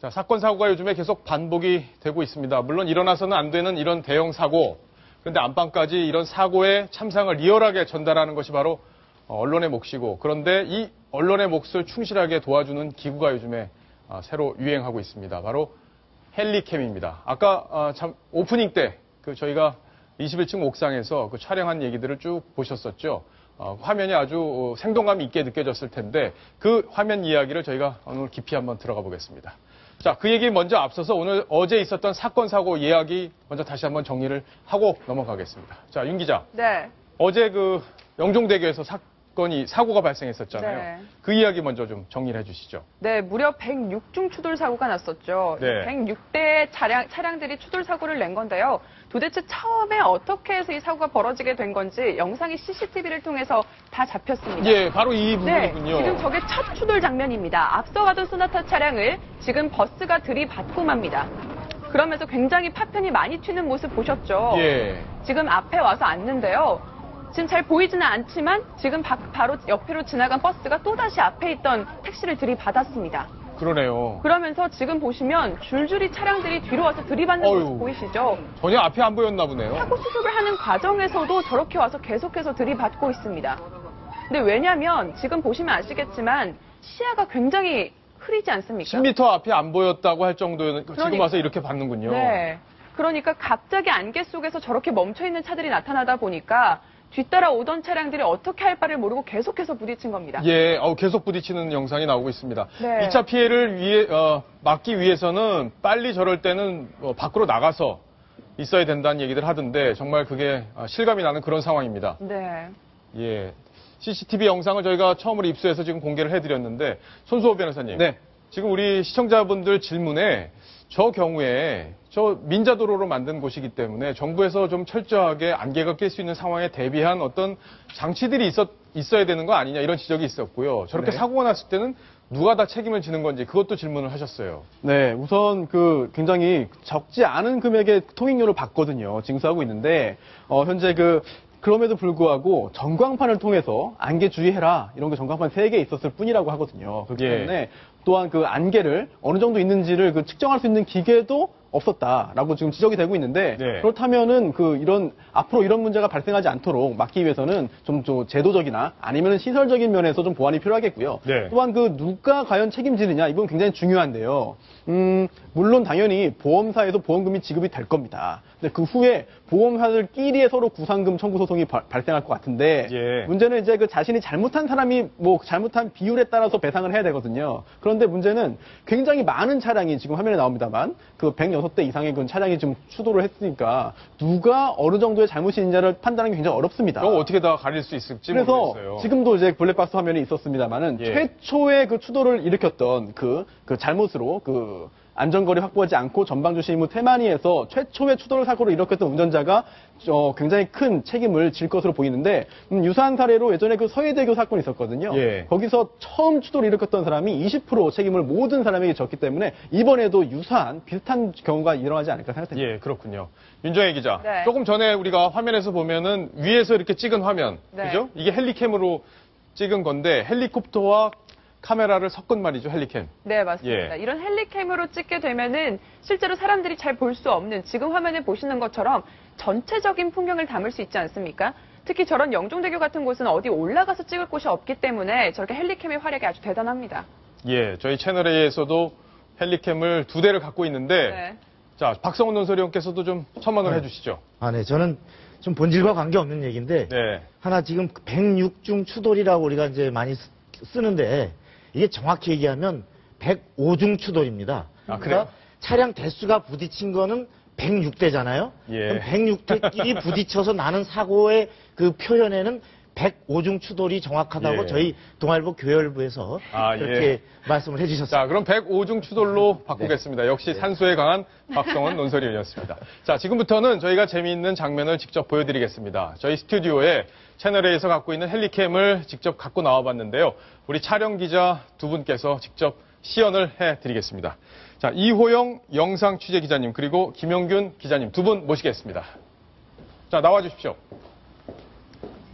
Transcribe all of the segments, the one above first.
자, 사건, 사고가 요즘에 계속 반복이 되고 있습니다. 물론 일어나서는 안 되는 이런 대형 사고, 그런데 안방까지 이런 사고의 참상을 리얼하게 전달하는 것이 바로 언론의 몫이고, 그런데 이 언론의 몫을 충실하게 도와주는 기구가 요즘에 새로 유행하고 있습니다. 바로 헬리캠입니다. 아까 오프닝 때 저희가 21층 옥상에서 그 촬영한 얘기들을 쭉 보셨었죠. 화면이 아주 생동감 있게 느껴졌을 텐데 그 화면 이야기를 저희가 오늘 깊이 한번 들어가 보겠습니다. 자, 그 얘기 먼저 앞서서 오늘 어제 있었던 사건, 사고 이야기 먼저 다시 한번 정리를 하고 넘어가겠습니다. 자, 윤 기자. 네. 어제 그 영종대교에서 사고가 발생했었잖아요. 네. 그 이야기 먼저 좀 정리를 해주시죠. 네, 무려 106중 추돌 사고가 났었죠. 네. 106대의 차량들이 추돌 사고를 낸 건데요. 도대체 처음에 어떻게 해서 이 사고가 벌어지게 된 건지 영상이 CCTV를 통해서 다 잡혔습니다. 예, 바로 이 네, 부분이군요. 지금 저게 첫 추돌 장면입니다. 앞서가던 소나타 차량을 지금 버스가 들이받고 맙니다. 그러면서 굉장히 파편이 많이 튀는 모습 보셨죠? 예. 지금 앞에 와서 앉는데요. 지금 잘 보이지는 않지만 지금 바로 옆으로 지나간 버스가 또다시 앞에 있던 택시를 들이받았습니다. 그러네요. 그러면서 지금 보시면 줄줄이 차량들이 뒤로 와서 들이받는 모습 보이시죠? 전혀 앞이 안 보였나 보네요. 사고 수습을 하는 과정에서도 저렇게 와서 계속해서 들이받고 있습니다. 근데 왜냐면 지금 보시면 아시겠지만 시야가 굉장히 흐리지 않습니까? 10m 앞이 안 보였다고 할 정도는 지금 와서 이렇게 받는군요. 네. 그러니까 갑자기 안개 속에서 저렇게 멈춰있는 차들이 나타나다 보니까 뒤따라 오던 차량들이 어떻게 할 바를 모르고 계속해서 부딪힌 겁니다. 예, 계속 부딪히는 영상이 나오고 있습니다. 네. 2차 피해를 막기 위해서는 빨리 저럴 때는 밖으로 나가서 있어야 된다는 얘기들 하던데 정말 그게 실감이 나는 그런 상황입니다. 네. 예. CCTV 영상을 저희가 처음으로 입수해서 지금 공개를 해드렸는데 손수호 변호사님. 네. 지금 우리 시청자분들 질문에 저 경우에 저 민자도로로 만든 곳이기 때문에 정부에서 좀 철저하게 안개가 낄 수 있는 상황에 대비한 어떤 장치들이 있어야 되는 거 아니냐 이런 지적이 있었고요. 저렇게 네. 사고가 났을 때는 누가 다 책임을 지는 건지 그것도 질문을 하셨어요. 네, 우선 굉장히 적지 않은 금액의 통행료를 받거든요. 징수하고 있는데 현재 그럼에도 불구하고 전광판을 통해서 안개 주의해라 이런 게 전광판 3개 있었을 뿐이라고 하거든요. 그렇기 때문에 또한 그 안개를 어느 정도 있는지를 측정할 수 있는 기계도 없었다라고 지금 지적이 되고 있는데 그렇다면은 앞으로 이런 문제가 발생하지 않도록 막기 위해서는 좀 제도적이나 아니면 시설적인 면에서 좀 보완이 필요하겠고요. 네. 또한 누가 과연 책임지느냐 이 부분 굉장히 중요한데요. 물론 당연히 보험사에서 보험금이 지급이 될 겁니다. 근데 그 후에 보험사들끼리의 서로 구상금 청구 소송이 발생할 것 같은데 문제는 이제 자신이 잘못한 사람이 잘못한 비율에 따라서 배상을 해야 되거든요. 그런데 문제는 굉장히 많은 차량이 지금 화면에 나옵니다만 106대 이상의 차량이 지금 추돌을 했으니까 누가 어느 정도의 잘못이 있느냐를 판단하는 게 굉장히 어렵습니다. 그거 어떻게 다 가릴 수 있을지 그래서 모르겠어요. 지금도 이제 블랙박스 화면이 있었습니다만은 최초의 추돌을 일으켰던 잘못으로 안전거리 확보하지 않고 전방주시 의무 태만히해서 최초의 추돌 사고를 일으켰던 운전자가 굉장히 큰 책임을 질 것으로 보이는데 유사한 사례로 예전에 서해대교 사건이 있었거든요. 거기서 처음 추돌을 일으켰던 사람이 20% 책임을 모든 사람에게 졌기 때문에 이번에도 유사한 비슷한 경우가 일어나지 않을까 생각됩니다. 예, 그렇군요. 윤정혜 기자, 네. 조금 전에 우리가 화면에서 보면은 위에서 이렇게 찍은 화면, 그죠? 이게 헬리캠으로 찍은 건데 헬리콥터와 카메라를 섞은 말이죠, 헬리캠. 네, 맞습니다. 이런 헬리캠으로 찍게 되면은 실제로 사람들이 잘 볼 수 없는 지금 화면에 보시는 것처럼 전체적인 풍경을 담을 수 있지 않습니까? 특히 저런 영종대교 같은 곳은 어디 올라가서 찍을 곳이 없기 때문에 저렇게 헬리캠의 활약이 아주 대단합니다. 예, 저희 채널A에서도 헬리캠을 2대를 갖고 있는데 자, 박성훈 논설위원께서도 좀 첨언을 해주시죠. 네, 저는 좀 본질과 관계없는 얘기인데 하나 지금 106중 추돌이라고 우리가 이제 많이 쓰는데 이게 정확히 얘기하면 105중 추돌입니다. 그러니까 차량 대수가 부딪힌 거는 106대잖아요. 그럼 106대끼리 부딪혀서 나는 사고의 표현에는 105중 추돌이 정확하다고 저희 동아일보 교열부에서 그렇게 말씀을 해주셨습니다. 자, 그럼 105중 추돌로 바꾸겠습니다. 역시 산소에 강한 박성원 논설위원이었습니다. 자, 지금부터는 저희가 재미있는 장면을 직접 보여드리겠습니다. 저희 스튜디오에 채널A에서 갖고 있는 헬리캠을 직접 갖고 나와봤는데요. 우리 촬영 기자 2분께서 직접 시연을 해드리겠습니다. 자, 이호영 영상 취재 기자님 그리고 김용균 기자님 2분 모시겠습니다. 자, 나와주십시오.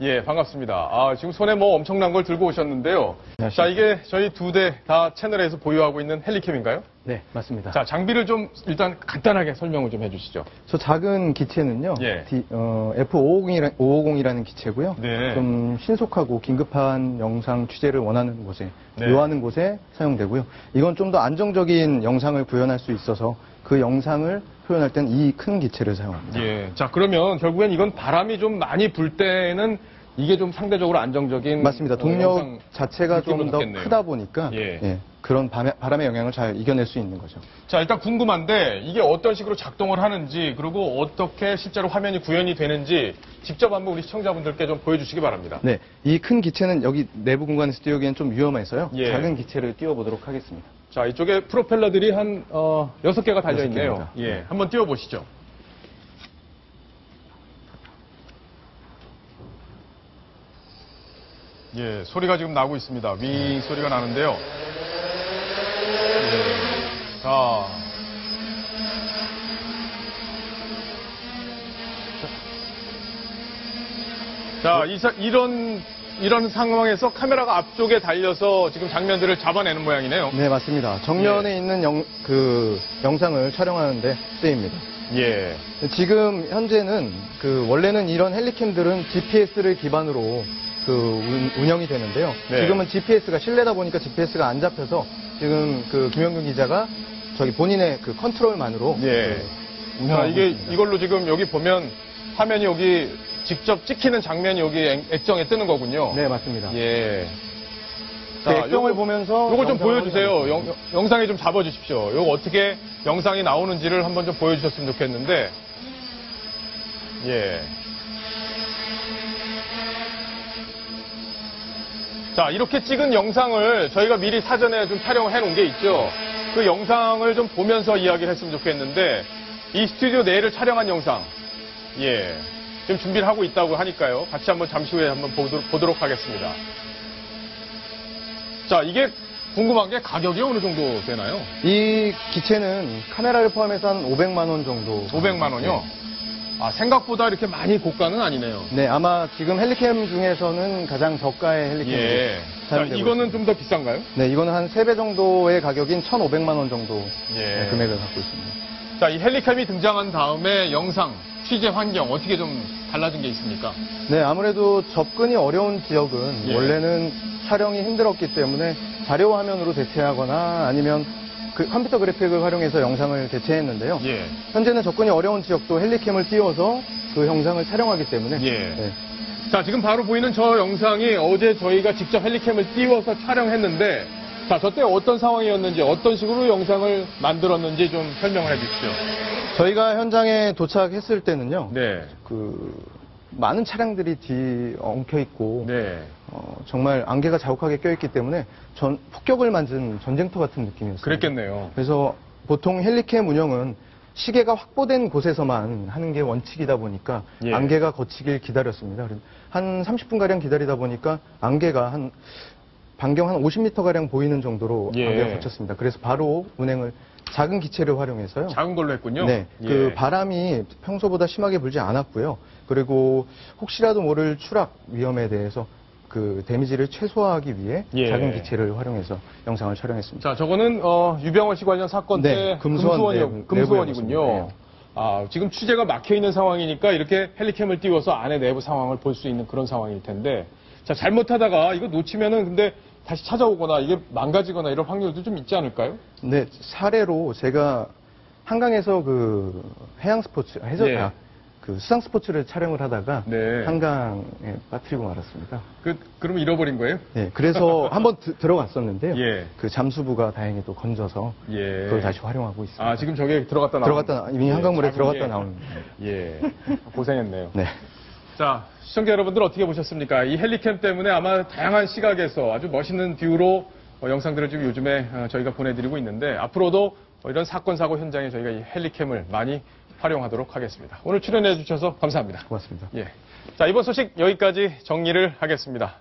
예, 반갑습니다. 지금 손에 뭐 엄청난 걸 들고 오셨는데요. 자, 이게 저희 2대 다 채널에서 보유하고 있는 헬리캠인가요? 네, 맞습니다. 자, 장비를 좀 일단 간단하게 설명을 좀 해주시죠. 저 작은 기체는요, 예. F550이라는 기체고요. 네. 좀 신속하고 긴급한 영상 취재를 원하는 곳에, 네. 요하는 곳에 사용되고요. 이건 좀 더 안정적인 영상을 구현할 수 있어서 그 영상을 표현할 땐 이 큰 기체를 사용합니다. 예. 자, 그러면 결국엔 이건 바람이 좀 많이 불 때는 이게 좀 상대적으로 안정적인. 맞습니다. 동력 영상 자체가 좀 느낌으로 더 듣겠네요. 크다 보니까 예. 그런 바람의 영향을 잘 이겨낼 수 있는 거죠. 자, 일단 궁금한데 이게 어떤 식으로 작동을 하는지 그리고 어떻게 실제로 화면이 구현이 되는지 직접 한번 우리 시청자분들께 좀 보여주시기 바랍니다. 네, 이 큰 기체는 여기 내부 공간에서 띄우기엔 좀 위험해서요. 예. 작은 기체를 띄워보도록 하겠습니다. 자, 이쪽에 프로펠러들이 한 6개가 달려있네요. 6개입니다. 예, 한번 띄워보시죠. 예, 소리가 지금 나고 있습니다. 윙 소리가 나는데요. 예, 자, 이런 상황에서 카메라가 앞쪽에 달려서 지금 장면들을 잡아내는 모양이네요. 네, 맞습니다. 정면에 있는 영상을 촬영하는데 쓰입니다. 예. 지금 현재는 원래는 이런 헬리캠들은 GPS를 기반으로 운영이 되는데요. 네. 지금은 GPS가 실내다 보니까 GPS가 안 잡혀서 지금 김영균 기자가 저기 본인의 컨트롤만으로 예. 자, 운영하고 이게 있습니다. 이걸로 지금 여기 보면 화면이 여기 직접 찍히는 장면이 여기 액정에 뜨는 거군요. 네, 맞습니다. 예. 그 액정을 보면서 요거 좀 영상을 보여주세요. 확인하고 영상에 좀 잡아주십시오. 요거 어떻게 영상이 나오는지를 한번 좀 보여주셨으면 좋겠는데. 예. 자, 이렇게 찍은 영상을 저희가 미리 사전에 좀 촬영을 해놓은 게 있죠. 그 영상을 좀 보면서 이야기를 했으면 좋겠는데, 이 스튜디오 내를 촬영한 영상, 예. 지금 준비를 하고 있다고 하니까요. 같이 한번 잠시 후에 한번 보도록 하겠습니다. 자, 이게 궁금한 게 가격이 어느 정도 되나요? 이 기체는 카메라를 포함해서 한 500만 원 정도. 500만 원이요? 생각보다 이렇게 많이 고가는 아니네요. 네, 아마 지금 헬리캠 중에서는 가장 저가의 헬리캠. 예. 자, 이거는 좀 더 비싼가요? 네, 이거는 한 3배 정도의 가격인 1,500만 원 정도 예. 금액을 갖고 있습니다. 자, 이 헬리캠이 등장한 다음에 영상, 취재 환경 어떻게 좀 달라진 게 있습니까? 네, 아무래도 접근이 어려운 지역은 예. 원래는 촬영이 힘들었기 때문에 자료 화면으로 대체하거나 아니면 컴퓨터 그래픽을 활용해서 영상을 대체했는데요. 예. 현재는 접근이 어려운 지역도 헬리캠을 띄워서 그 영상을 촬영하기 때문에 예. 네. 자, 지금 바로 보이는 저 영상이 어제 저희가 직접 헬리캠을 띄워서 촬영했는데, 자, 저때 어떤 상황이었는지, 어떤 식으로 영상을 만들었는지 좀 설명을 해 주십시오. 저희가 현장에 도착했을 때는요. 네. 많은 차량들이 엉켜 있고 네. 정말 안개가 자욱하게 껴있기 때문에 폭격을 맞은 전쟁터 같은 느낌이었어요. 그랬겠네요. 그래서 보통 헬리캠 운영은 시계가 확보된 곳에서만 하는 게 원칙이다 보니까 예. 안개가 걷히길 기다렸습니다. 한 30분가량 기다리다 보니까 안개가 반경 한 50m가량 보이는 정도로 예. 안개가 걷혔습니다. 그래서 바로 운행을 작은 기체를 활용해서요. 작은 걸로 했군요. 네, 예. 바람이 평소보다 심하게 불지 않았고요. 그리고 혹시라도 모를 추락 위험에 대해서 데미지를 최소화하기 위해 예. 작은 기체를 활용해서 영상을 촬영했습니다. 자, 저거는 유병월 씨 관련 사건 네, 때 금수원이군요. 금수원이군요. 지금 취재가 막혀 있는 상황이니까 이렇게 헬리캠을 띄워서 안에 내부 상황을 볼 수 있는 그런 상황일 텐데, 자, 잘못하다가 이거 놓치면은 근데 다시 찾아오거나 이게 망가지거나 이런 확률도 좀 있지 않을까요? 네, 사례로 제가 한강에서 해양 스포츠, 예. 수상 스포츠를 촬영을 하다가 네. 한강에 빠뜨리고 말았습니다. 그럼 잃어버린 거예요? 네, 그래서 한번 들어갔었는데요. 예. 잠수부가 다행히 또 건져서 예. 그걸 다시 활용하고 있습니다. 지금 저게 이미 한강물에 작은 들어갔다 게. 나오는. 예. 고생했네요. 네. 자, 시청자 여러분들 어떻게 보셨습니까? 이 헬리캠 때문에 아마 다양한 시각에서 아주 멋있는 뷰로 영상들을 지금 요즘에 저희가 보내드리고 있는데, 앞으로도 이런 사건, 사고 현장에 저희가 이 헬리캠을 많이 활용하도록 하겠습니다. 오늘 출연해 주셔서 감사합니다. 고맙습니다. 예. 자, 이번 소식 여기까지 정리를 하겠습니다.